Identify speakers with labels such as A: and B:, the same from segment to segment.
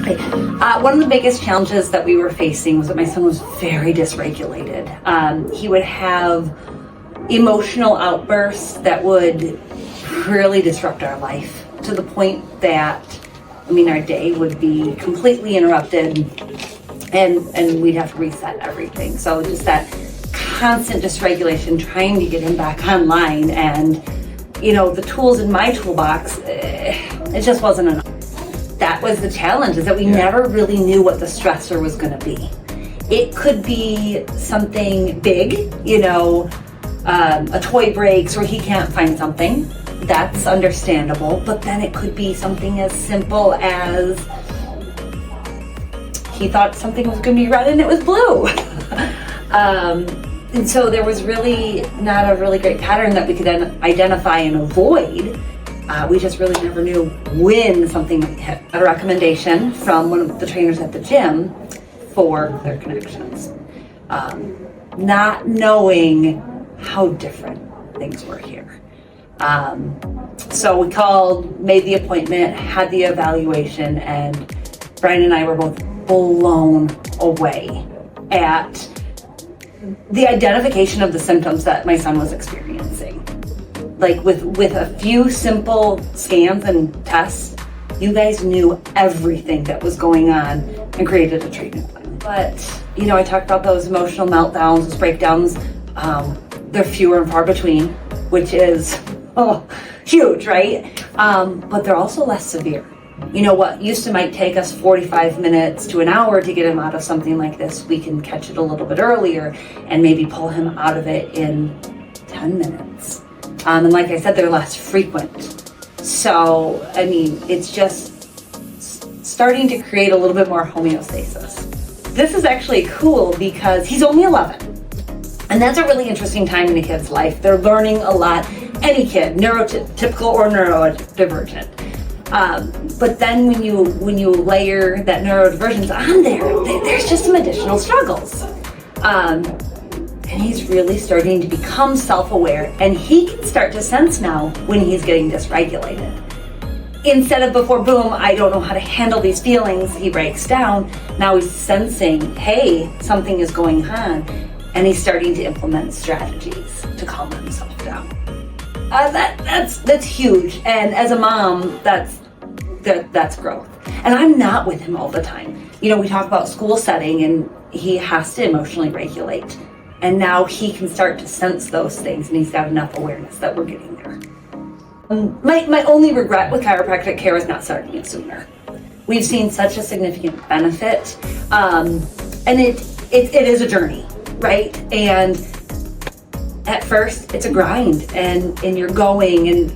A: Okay. One of the biggest challenges that we were facing was that my son was very dysregulated. He would have emotional outbursts that would really disrupt our life to the point that, our day would be completely interrupted and we'd have to reset everything. So just that constant dysregulation, trying to get him back online, and the tools in my toolbox, it just wasn't enough. That was the challenge, is that we never really knew what the stressor was going to be. It could be something big, a toy breaks or he can't find something. That's understandable. But then it could be something as simple as he thought something was going to be red and it was blue. And so there was really not a really great pattern that we could then identify and avoid. We just really never knew when something might hit. A recommendation from one of the trainers at the gym for Clear Connections. Not knowing how different things were here. So we called, made the appointment, had the evaluation, and Brian and I were both blown away at the identification of the symptoms that my son was experiencing. Like with a few simple scans and tests, you guys knew everything that was going on and created a treatment plan. But, I talked about those emotional meltdowns, those breakdowns. They're fewer and far between, which is huge, right? But they're also less severe. What used to might take us 45 minutes to an hour to get him out of something like this, we can catch it a little bit earlier and maybe pull him out of it in 10 minutes. And like I said, they're less frequent. So, it's just starting to create a little bit more homeostasis. This is actually cool because he's only 11. And that's a really interesting time in a kid's life. They're learning a lot. Any kid, neurotypical or neurodivergent. But then when you layer that neurodivergence on there's just some additional struggles. And he's really starting to become self-aware, and he can start to sense now when he's getting dysregulated. Instead of before, boom, I don't know how to handle these feelings, he breaks down. Now he's sensing, hey, something is going on, and he's starting to implement strategies to calm himself down. That's huge, and as a mom, that's growth. And I'm not with him all the time. We talk about school setting, and he has to emotionally regulate. And now he can start to sense those things, and he's got enough awareness that we're getting there. My only regret with chiropractic care is not starting it sooner. We've seen such a significant benefit, and it is a journey, right? And at first, it's a grind, and you're going, and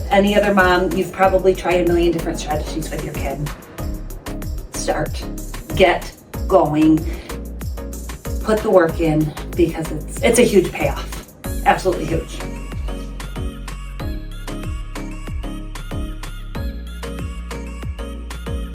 A: any other mom, you've probably tried a million different strategies with your kid. Start, get going, put the work in, because it's a huge payoff, absolutely huge.